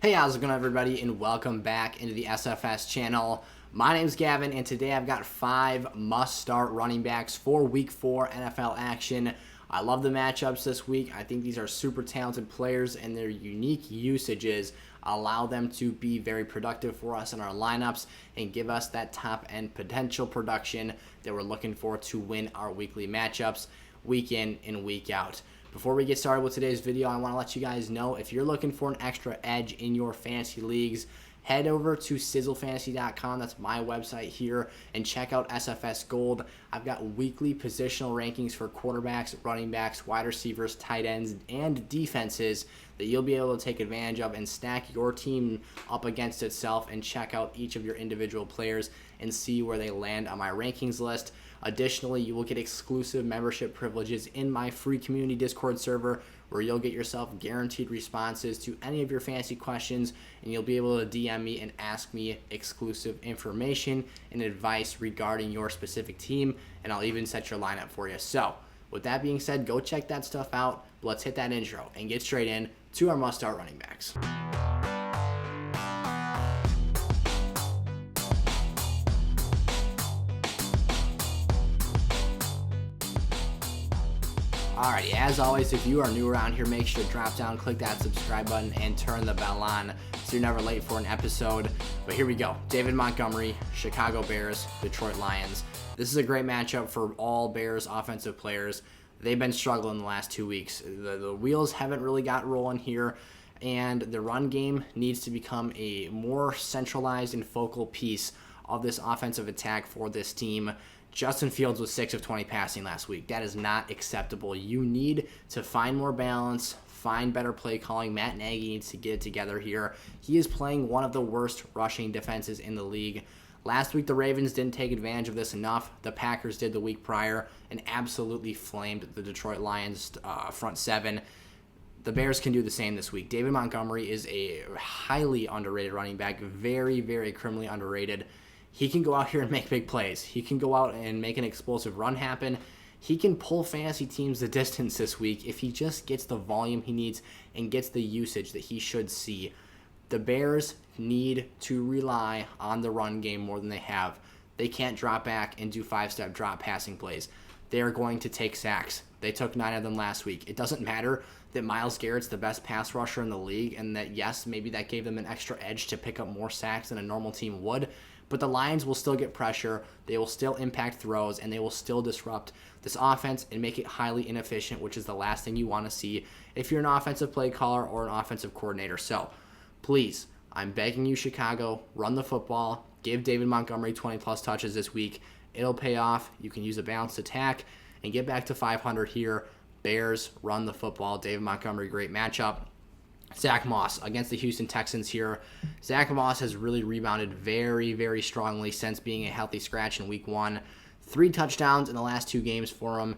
Hey, how's it going, everybody, and welcome back into the SFS channel. My name's Gavin, and today I've got 5 must-start running backs for Week 4 NFL action. I love the matchups this week. I think these are super talented players, and their unique usages allow them to be very productive for us in our lineups and give us that top-end potential production that we're looking for to win our weekly matchups week in and week out. Before we get started with today's video, I want to let you guys know if you're looking for an extra edge in your fantasy leagues, head over to sizzlefantasy.com. That's my website here, and check out SFS Gold. I've got weekly positional rankings for quarterbacks, running backs, wide receivers, tight ends, and defenses that you'll be able to take advantage of and stack your team up against itself and check out each of your individual players and see where they land on my rankings list. Additionally, you will get exclusive membership privileges in my free community Discord server where you'll get yourself guaranteed responses to any of your fantasy questions, and you'll be able to DM me and ask me exclusive information and advice regarding your specific team, and I'll even set your lineup for you. So, with that being said, go check that stuff out. Let's hit that intro and get straight in to our must-start running backs. Alrighty, as always, if you are new around here, make sure to drop down, click that subscribe button, and turn the bell on so you're never late for an episode. But here we go. David Montgomery, Chicago Bears, Detroit Lions. This is a great matchup for all Bears offensive players. They've been struggling the last 2 weeks. The wheels haven't really got rolling here, and the run game needs to become a more centralized and focal piece of this offensive attack for this team. Justin Fields was 6 of 20 passing last week. That is not acceptable. You need to find more balance, find better play calling. Matt Nagy needs to get it together here. He is playing one of the worst rushing defenses in the league. Last week, the Ravens didn't take advantage of this enough. The Packers did the week prior and absolutely flamed the Detroit Lions front seven. The Bears can do the same this week. David Montgomery is a highly underrated running back, very, very criminally underrated. He can go out here and make big plays. He can go out and make an explosive run happen. He can pull fantasy teams the distance this week if he just gets the volume he needs and gets the usage that he should see. The Bears need to rely on the run game more than they have. They can't drop back and do 5-step drop passing plays. They are going to take sacks. They took 9 of them last week. It doesn't matter that Myles Garrett's the best pass rusher in the league and that, yes, maybe that gave them an extra edge to pick up more sacks than a normal team would. But the Lions will still get pressure, they will still impact throws, and they will still disrupt this offense and make it highly inefficient, which is the last thing you want to see if you're an offensive play caller or an offensive coordinator. So, please, I'm begging you, Chicago, run the football, give David Montgomery 20-plus touches this week. It'll pay off. You can use a balanced attack and get back to 500 here. Bears, run the football. David Montgomery, great matchup. Zack Moss against the Houston Texans here. Zack Moss has really rebounded very, very strongly since being a healthy scratch in Week 1. 3 touchdowns in the last 2 games for him,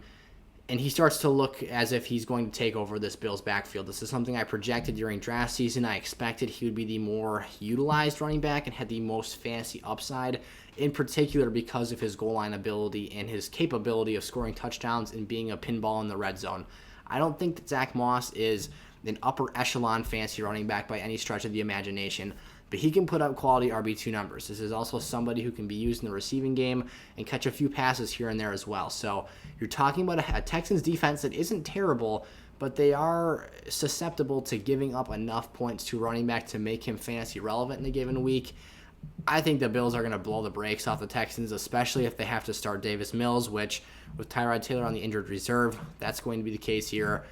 and he starts to look as if he's going to take over this Bills backfield. This is something I projected during draft season. I expected he would be the more utilized running back and had the most fantasy upside, in particular because of his goal line ability and his capability of scoring touchdowns and being a pinball in the red zone. I don't think that Zack Moss is an upper echelon fantasy running back by any stretch of the imagination, but he can put up quality RB2 numbers. This is also somebody who can be used in the receiving game and catch a few passes here and there as well. So you're talking about a Texans defense that isn't terrible, but they are susceptible to giving up enough points to running back to make him fantasy relevant in a given week. I think the Bills are going to blow the brakes off the Texans, especially if they have to start Davis Mills, which with Tyrod Taylor on the injured reserve, that's going to be the case here.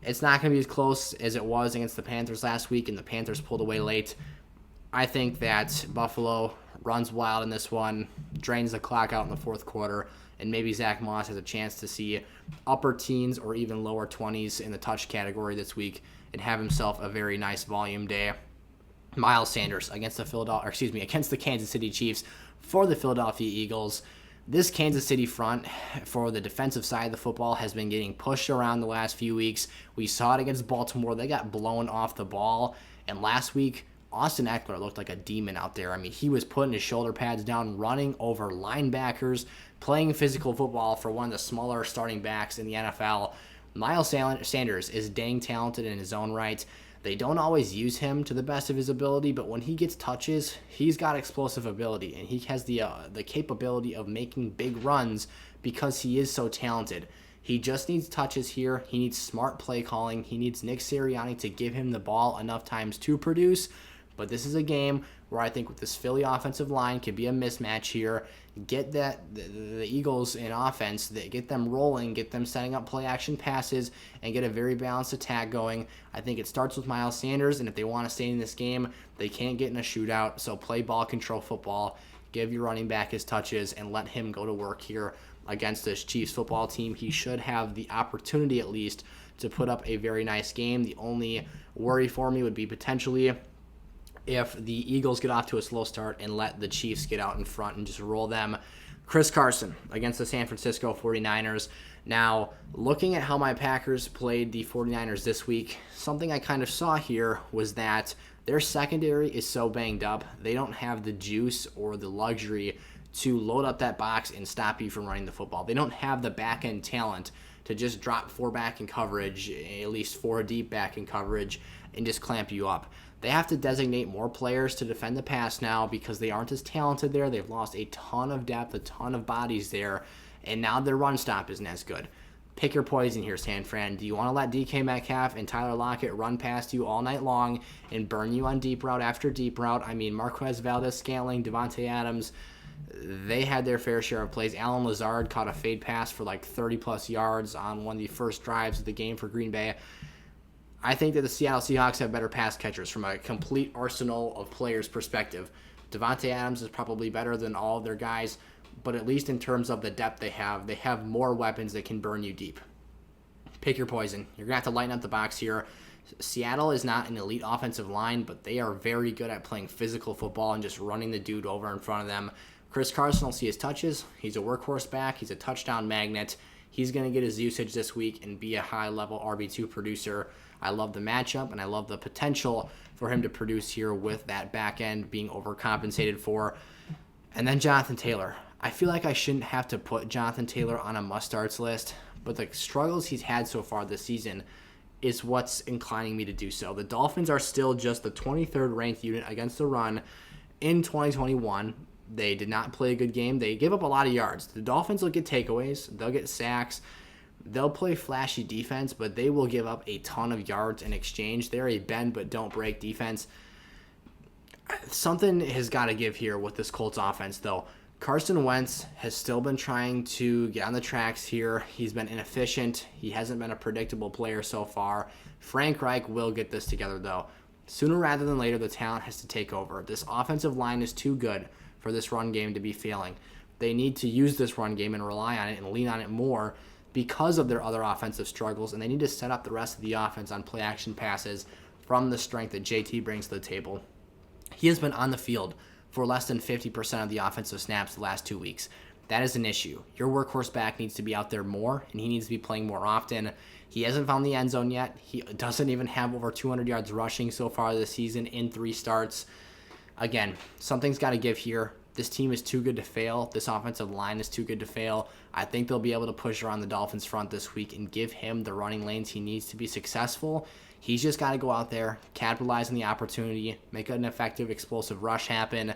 It's not going to be as close as it was against the Panthers last week, and the Panthers pulled away late. I think that Buffalo runs wild in this one, drains the clock out in the fourth quarter, and maybe Zack Moss has a chance to see upper teens or even lower 20s in the touch category this week and have himself a very nice volume day. Miles Sanders against the Kansas City Chiefs for the Philadelphia Eagles. This Kansas City front for the defensive side of the football has been getting pushed around the last few weeks. We saw it against Baltimore. They got blown off the ball. And last week, Austin Eckler looked like a demon out there. I mean, he was putting his shoulder pads down, running over linebackers, playing physical football for one of the smaller starting backs in the NFL. Miles Sanders is dang talented in his own right. They don't always use him to the best of his ability, but when he gets touches, he's got explosive ability, and he has the capability of making big runs because he is so talented. He just needs touches here. He needs smart play calling. He needs Nick Sirianni to give him the ball enough times to produce. But this is a game where I think with this Philly offensive line could be a mismatch here. Get the Eagles in offense, get them rolling, get them setting up play action passes, and get a very balanced attack going. I think it starts with Miles Sanders, and if they want to stay in this game, they can't get in a shootout. So play ball control football, give your running back his touches, and let him go to work here against this Chiefs football team. He should have the opportunity at least to put up a very nice game. The only worry for me would be potentially if the Eagles get off to a slow start and let the Chiefs get out in front and just roll them. Chris Carson against the San Francisco 49ers. Now, looking at how my Packers played the 49ers this week, something I kind of saw here was that their secondary is so banged up, they don't have the juice or the luxury to load up that box and stop you from running the football. They don't have the back-end talent to just drop 4 back in coverage, at least 4 deep back in coverage, and just clamp you up. They have to designate more players to defend the pass now because they aren't as talented there. They've lost a ton of depth, a ton of bodies there, and now their run stop isn't as good. Pick your poison here, San Fran. Do you want to let DK Metcalf and Tyler Lockett run past you all night long and burn you on deep route after deep route? I mean, Marquez Valdes-Scantling, Devontae Adams, they had their fair share of plays. Allen Lazard caught a fade pass for like 30-plus yards on one of the first drives of the game for Green Bay. I think that the Seattle Seahawks have better pass catchers from a complete arsenal of players perspective. Devontae Adams is probably better than all of their guys, but at least in terms of the depth they have more weapons that can burn you deep. Pick your poison. You're going to have to lighten up the box here. Seattle is not an elite offensive line, but they are very good at playing physical football and just running the dude over in front of them. Chris Carson will see his touches. He's a workhorse back. He's a touchdown magnet. He's going to get his usage this week and be a high-level RB2 producer. I love the matchup, and I love the potential for him to produce here with that back end being overcompensated for. And then Jonathan Taylor. I feel like I shouldn't have to put Jonathan Taylor on a must-starts list, but the struggles he's had so far this season is what's inclining me to do so. The Dolphins are still just the 23rd ranked unit against the run in 2021. They did not play a good game. They give up a lot of yards. The Dolphins will get takeaways. They'll get sacks. They'll play flashy defense, but they will give up a ton of yards in exchange. They're a bend but don't break defense. Something has got to give here with this Colts offense, though. Carson Wentz has still been trying to get on the tracks here. He's been inefficient. He hasn't been a predictable player so far. Frank Reich will get this together, though. Sooner rather than later, the talent has to take over. This offensive line is too good for this run game to be failing. They need to use this run game and rely on it and lean on it more because of their other offensive struggles, and they need to set up the rest of the offense on play-action passes from the strength that JT brings to the table. He has been on the field for less than 50% of the offensive snaps the last 2 weeks. That is an issue. Your workhorse back needs to be out there more, and he needs to be playing more often. He hasn't found the end zone yet. He doesn't even have over 200 yards rushing so far this season in 3 starts. Again, something's got to give here. This team is too good to fail. This offensive line is too good to fail. I think they'll be able to push around the Dolphins front this week and give him the running lanes he needs to be successful. He's just got to go out there, capitalize on the opportunity, make an effective, explosive rush happen,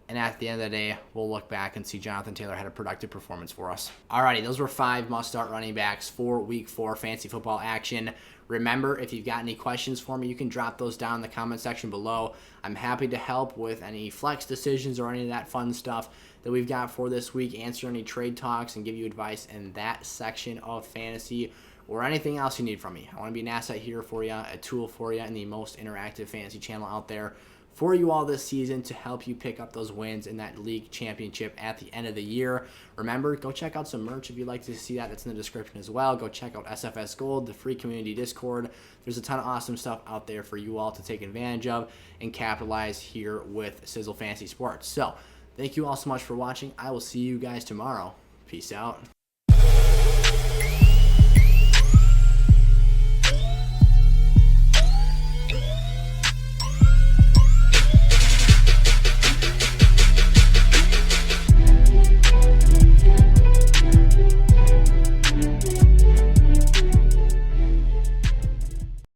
and at the end of the day, we'll look back and see Jonathan Taylor had a productive performance for us. Alrighty, those were 5 must-start running backs for Week 4 fantasy football action. Remember, if you've got any questions for me, you can drop those down in the comment section below. I'm happy to help with any flex decisions or any of that fun stuff that we've got for this week, answer any trade talks, and give you advice in that section of fantasy or anything else you need from me. I want to be an asset here for you, a tool for you, and the most interactive fantasy channel out there for you all this season to help you pick up those wins in that league championship at the end of the year. Remember, go check out some merch if you'd like to see that. That's in the description as well. Go check out SFS Gold, the free community Discord. There's a ton of awesome stuff out there for you all to take advantage of and capitalize here with Sizzle Fantasy Sports. So, thank you all so much for watching. I will see you guys tomorrow. Peace out.